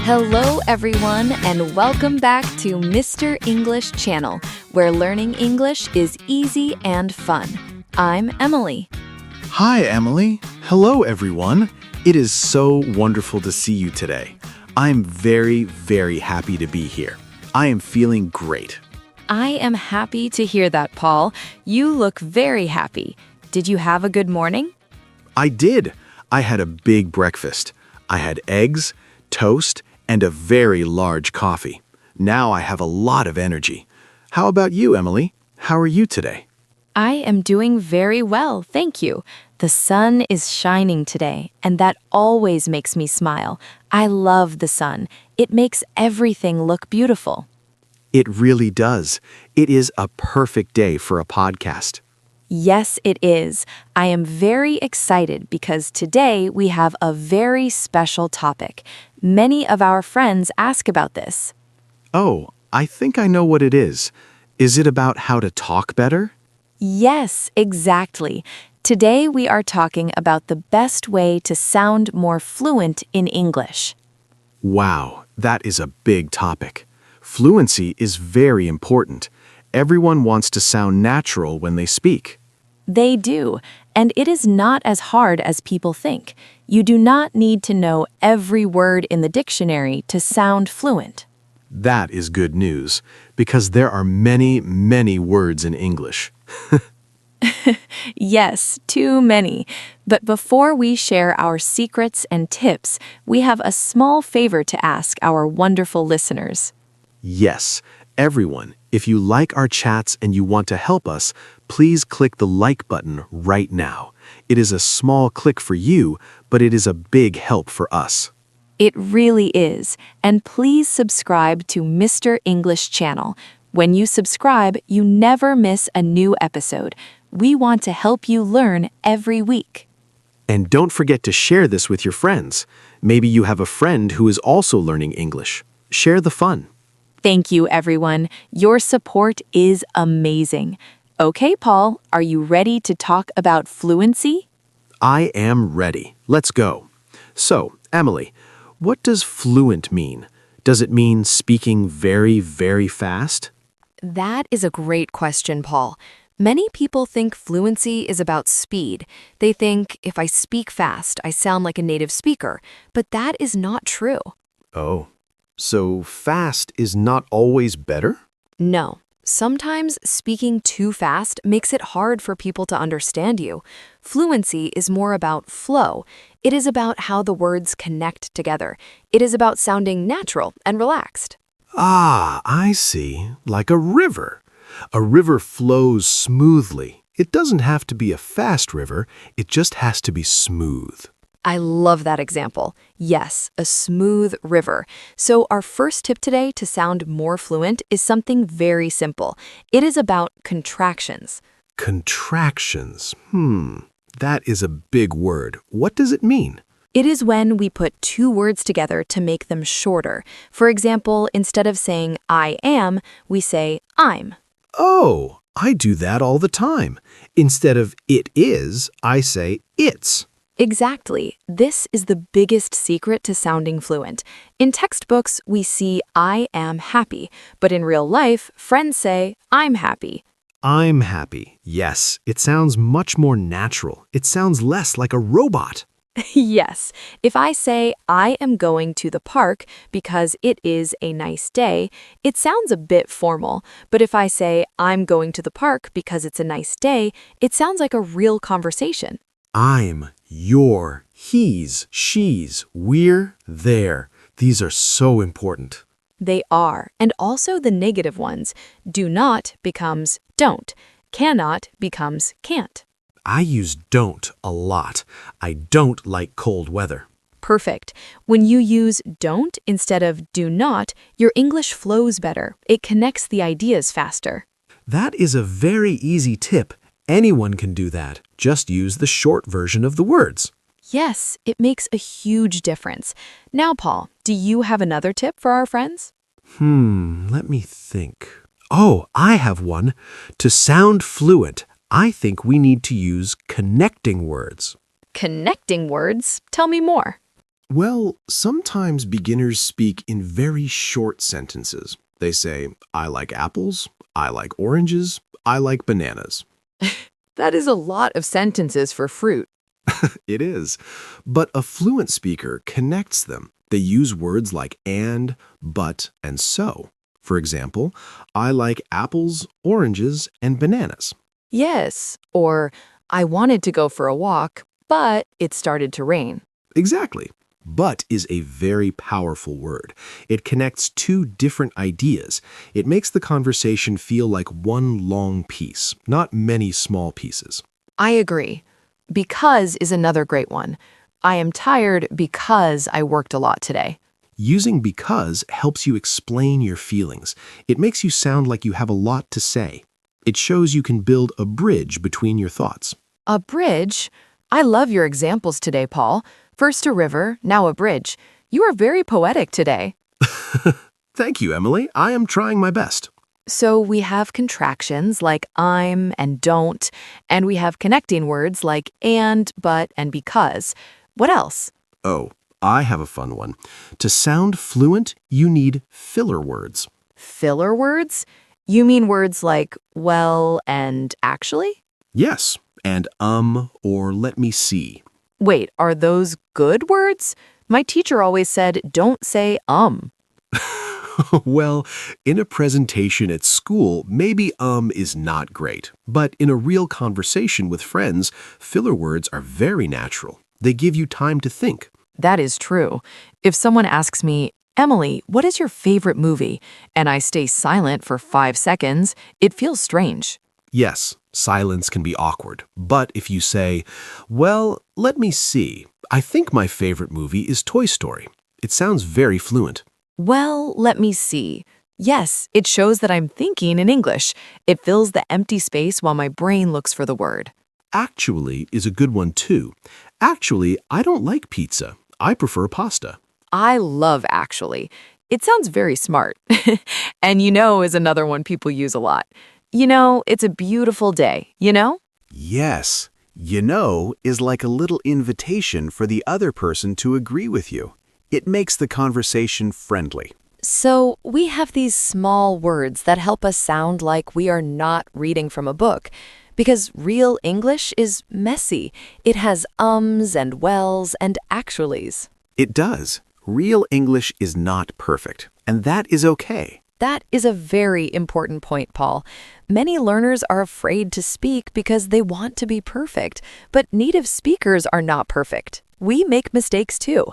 Hello, everyone, and welcome back to Mr. English Channel, where learning English is easy and fun. I'm Emily. Hi, Emily. Hello, everyone. It is so wonderful to see you today. I'm very, very happy to be here. I am feeling great. I am happy to hear that, Paul. You look very happy. Did you have a good morning? I did. I had a big breakfast. I had eggs, toast, and a very large coffee. Now I have a lot of energy. How about you, Emily? How are you today? I am doing very well, thank you. The sun is shining today, and that always makes me smile. I love the sun. It makes everything look beautiful. It really does. It is a perfect day for a podcast. Yes, it is. I am very excited because today we have a very special topic. Many of our friends ask about this. Oh, I think I know what it is. Is it about how to talk better? Yes, exactly. Today we are talking about the best way to sound more fluent in English. Wow, that is a big topic. Fluency is very important. Everyone wants to sound natural when they speak. They do, and it is not as hard as people think. You do not need to know every word in the dictionary to sound fluent. That is good news, because there are many, many words in English. Yes, too many. But before we share our secrets and tips, we have a small favor to ask our wonderful listeners. Yes, everyone, if you like our chats and you want to help us, please click the like button right now. It is a small click for you, but it is a big help for us. It really is. And please subscribe to Mr. English Channel. When you subscribe, you never miss a new episode. We want to help you learn every week. And don't forget to share this with your friends. Maybe you have a friend who is also learning English. Share the fun. Thank you, everyone. Your support is amazing. Okay, Paul, are you ready to talk about fluency? I am ready. Let's go. So, Emily, what does fluent mean? Does it mean speaking very, very fast? That is a great question, Paul. Many people think fluency is about speed. They think if I speak fast, I sound like a native speaker, but that is not true. Oh, so fast is not always better? No. Sometimes speaking too fast makes it hard for people to understand you. Fluency is more about flow. It is about how the words connect together. It is about sounding natural and relaxed. Ah, I see. Like a river. A river flows smoothly. It doesn't have to be a fast river. It just has to be smooth. I love that example. Yes, a smooth river. So our first tip today to sound more fluent is something very simple. It is about contractions. Contractions. That is a big word. What does it mean? It is when we put two words together to make them shorter. For example, instead of saying I am, we say I'm. Oh, I do that all the time. Instead of it is, I say it's. Exactly. This is the biggest secret to sounding fluent. In textbooks, we see I am happy, but in real life, friends say I'm happy. I'm happy. Yes, it sounds much more natural. It sounds less like a robot. Yes, if I say I am going to the park because it is a nice day, it sounds a bit formal. But if I say I'm going to the park because it's a nice day, it sounds like a real conversation. I'm, you're, he's, she's, we're, there. These are so important. They are, and also the negative ones. Do not becomes don't. Cannot becomes can't. I use don't a lot. I don't like cold weather. Perfect. When you use don't instead of do not, your English flows better. It connects the ideas faster. That is a very easy tip. Anyone can do that. Just use the short version of the words. Yes, it makes a huge difference. Now, Paul, do you have another tip for our friends? Let me think. Oh, I have one. To sound fluent, I think we need to use connecting words. Connecting words? Tell me more. Well, sometimes beginners speak in very short sentences. They say, I like apples, I like oranges, I like bananas. That is a lot of sentences for fruit. It is. But a fluent speaker connects them. They use words like and, but, and so. For example, I like apples, oranges, and bananas. Yes, or I wanted to go for a walk, but it started to rain. Exactly. But is a very powerful word. It connects two different ideas. It makes the conversation feel like one long piece, not many small pieces. I agree. Because is another great one. I am tired because I worked a lot today. Using because helps you explain your feelings. It makes you sound like you have a lot to say. It shows you can build a bridge between your thoughts. A bridge? I love your examples today, Paul. First a river, now a bridge. You are very poetic today. Thank you, Emily. I am trying my best. So we have contractions like I'm and don't, and we have connecting words like and, but, and because. What else? Oh, I have a fun one. To sound fluent, you need filler words. Filler words? You mean words like well and actually? Yes, and or let me see. Wait, are those good words? My teacher always said, don't say. Well, in a presentation at school, maybe is not great. But in a real conversation with friends, filler words are very natural. They give you time to think. That is true. If someone asks me, Emily, what is your favorite movie? And I stay silent for 5 seconds, it feels strange. Yes, silence can be awkward. But if you say, well, let me see. I think my favorite movie is Toy Story. It sounds very fluent. Well, let me see. Yes, it shows that I'm thinking in English. It fills the empty space while my brain looks for the word. Actually is a good one too. Actually, I don't like pizza. I prefer pasta. I love actually. It sounds very smart. And is another one people use a lot. It's a beautiful day. Yes, is like a little invitation for the other person to agree with you. It makes the conversation friendly. So we have these small words that help us sound like we are not reading from a book. Because real English is messy. It has ums and wells and actuallys. It does. Real English is not perfect, and that is okay. That is a very important point, Paul. Many learners are afraid to speak because they want to be perfect, but native speakers are not perfect. We make mistakes too.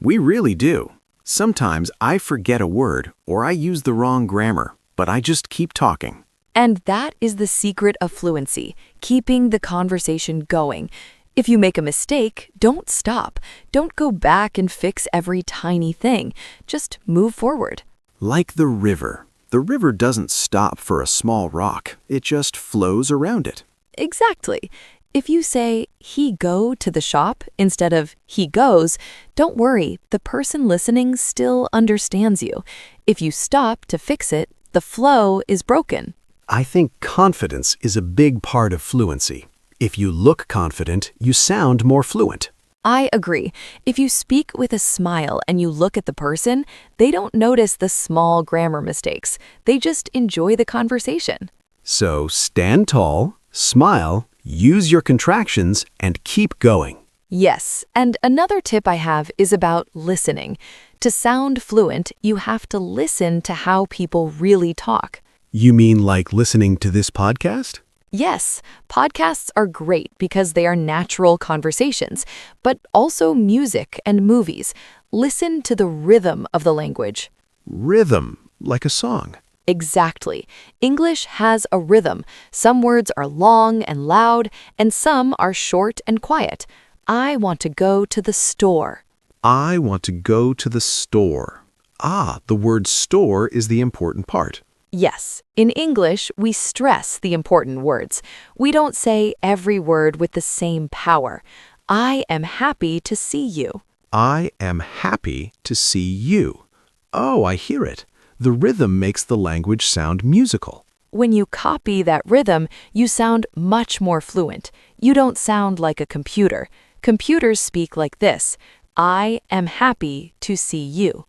We really do. Sometimes I forget a word or I use the wrong grammar, but I just keep talking. And that is the secret of fluency, keeping the conversation going. If you make a mistake, don't stop. Don't go back and fix every tiny thing. Just move forward. Like the river. The river doesn't stop for a small rock. It just flows around it. Exactly. If you say, he go to the shop instead of he goes, don't worry, the person listening still understands you. If you stop to fix it, the flow is broken. I think confidence is a big part of fluency. If you look confident, you sound more fluent. I agree. If you speak with a smile and you look at the person, they don't notice the small grammar mistakes. They just enjoy the conversation. So stand tall, smile, use your contractions, and keep going. Yes, and another tip I have is about listening. To sound fluent, you have to listen to how people really talk. You mean like listening to this podcast? Yes, podcasts are great because they are natural conversations, but also music and movies. Listen to the rhythm of the language. Rhythm, like a song. Exactly. English has a rhythm. Some words are long and loud, and some are short and quiet. I want to go to the store. I want to go to the store. Ah, the word store is the important part. Yes, in English, we stress the important words. We don't say every word with the same power. I am happy to see you. I am happy to see you. Oh, I hear it. The rhythm makes the language sound musical. When you copy that rhythm, you sound much more fluent. You don't sound like a computer. Computers speak like this. I am happy to see you.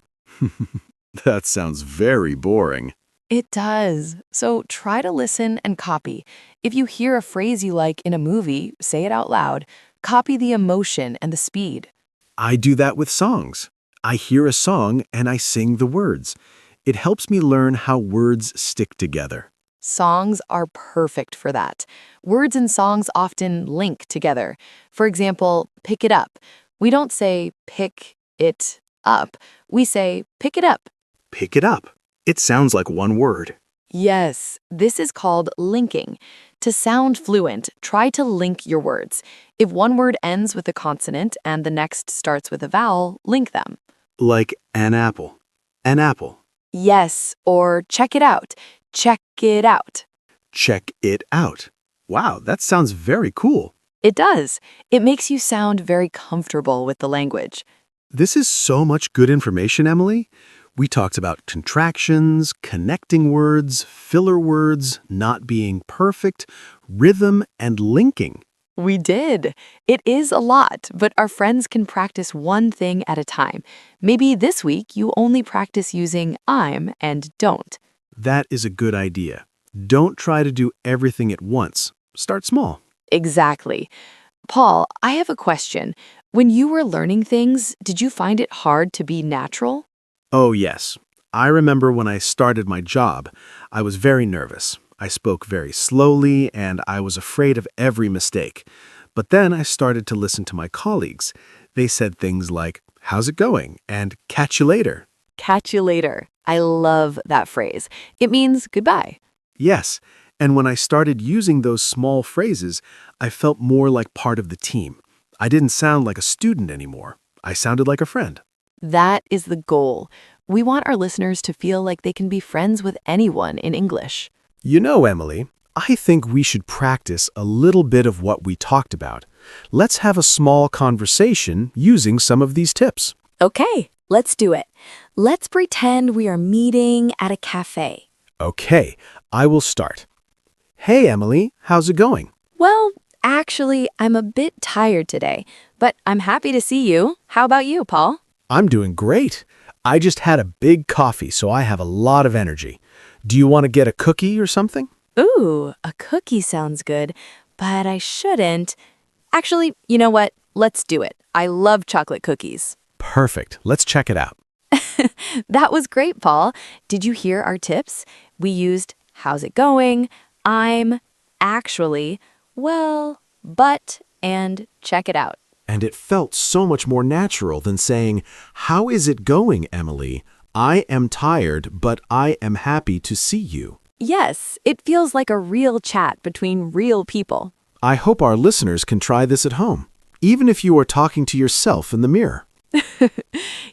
That sounds very boring. It does. So try to listen and copy. If you hear a phrase you like in a movie, say it out loud. Copy the emotion and the speed. I do that with songs. I hear a song and I sing the words. It helps me learn how words stick together. Songs are perfect for that. Words and songs often link together. For example, pick it up. We don't say pick it up. We say pick it up. Pick it up. It sounds like one word. Yes, this is called linking. To sound fluent, try to link your words. If one word ends with a consonant and the next starts with a vowel, link them. Like an apple. An apple. Yes, or check it out. Check it out. Check it out. Wow, that sounds very cool. It does. It makes you sound very comfortable with the language. This is so much good information, Emily. We talked about contractions, connecting words, filler words, not being perfect, rhythm, and linking. We did. It is a lot, but our friends can practice one thing at a time. Maybe this week you only practice using I'm and don't. That is a good idea. Don't try to do everything at once. Start small. Exactly. Paul, I have a question. When you were learning things, did you find it hard to be natural? Oh, yes. I remember when I started my job, I was very nervous. I spoke very slowly, and I was afraid of every mistake. But then I started to listen to my colleagues. They said things like, "How's it going?" and "Catch you later." Catch you later. I love that phrase. It means goodbye. Yes, and when I started using those small phrases, I felt more like part of the team. I didn't sound like a student anymore. I sounded like a friend. That is the goal. We want our listeners to feel like they can be friends with anyone in English. You know, Emily, I think we should practice a little bit of what we talked about. Let's have a small conversation using some of these tips. Okay, let's do it. Let's pretend we are meeting at a cafe. Okay, I will start. Hey, Emily, how's it going? Well, actually, I'm a bit tired today, but I'm happy to see you. How about you, Paul? I'm doing great. I just had a big coffee, so I have a lot of energy. Do you want to get a cookie or something? Ooh, a cookie sounds good, but I shouldn't. Actually, you know what? Let's do it. I love chocolate cookies. Perfect. Let's check it out. That was great, Paul. Did you hear our tips? We used how's it going, I'm, actually, well, but, and check it out. And it felt so much more natural than saying, "How is it going, Emily? I am tired, but I am happy to see you." Yes, it feels like a real chat between real people. I hope our listeners can try this at home, even if you are talking to yourself in the mirror.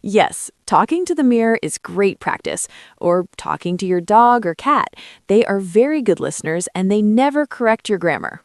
Yes, talking to the mirror is great practice, or talking to your dog or cat. They are very good listeners and they never correct your grammar.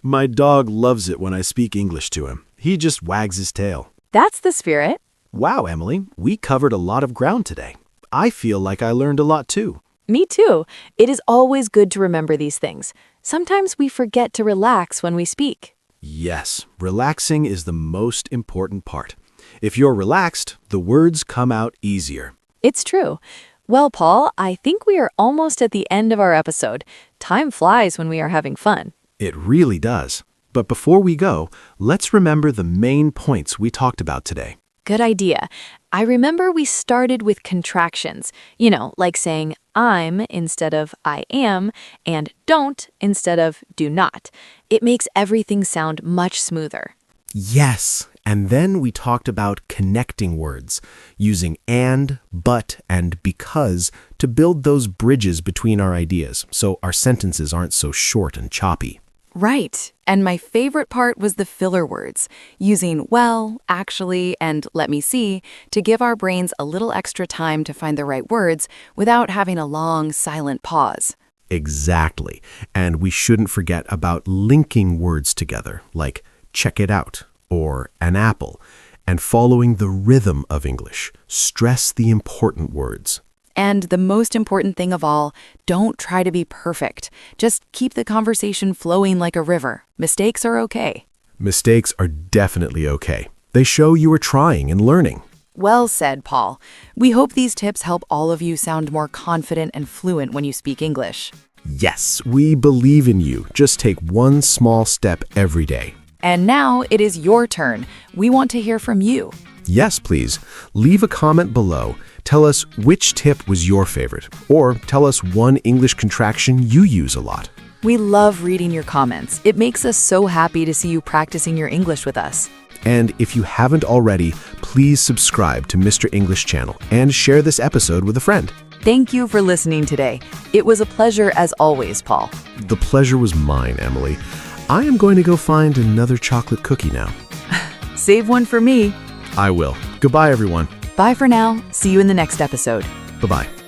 My dog loves it when I speak English to him. He just wags his tail. That's the spirit. Wow, Emily, we covered a lot of ground today. I feel like I learned a lot too. Me too. It is always good to remember these things. Sometimes we forget to relax when we speak. Yes, relaxing is the most important part. If you're relaxed, the words come out easier. It's true. Well, Paul, I think we are almost at the end of our episode. Time flies when we are having fun. It really does. But before we go, let's remember the main points we talked about today. Good idea. I remember we started with contractions, like saying I'm instead of I am and don't instead of do not. It makes everything sound much smoother. Yes, and then we talked about connecting words, using and, but, and because to build those bridges between our ideas so our sentences aren't so short and choppy. Right. And my favorite part was the filler words, using well, actually, and let me see to give our brains a little extra time to find the right words without having a long, silent pause. Exactly. And we shouldn't forget about linking words together, like check it out or an apple, and following the rhythm of English. Stress the important words. And the most important thing of all, don't try to be perfect. Just keep the conversation flowing like a river. Mistakes are okay. Mistakes are definitely okay. They show you are trying and learning. Well said, Paul. We hope these tips help all of you sound more confident and fluent when you speak English. Yes, we believe in you. Just take one small step every day. And now it is your turn. We want to hear from you. Yes, please. Leave a comment below. Tell us which tip was your favorite, or tell us one English contraction you use a lot. We love reading your comments. It makes us so happy to see you practicing your English with us. And if you haven't already, please subscribe to Mr. English channel and share this episode with a friend. Thank you for listening today. It was a pleasure as always, Paul. The pleasure was mine, Emily. I am going to go find another chocolate cookie now. Save one for me. I will. Goodbye, everyone. Bye for now. See you in the next episode. Bye-bye.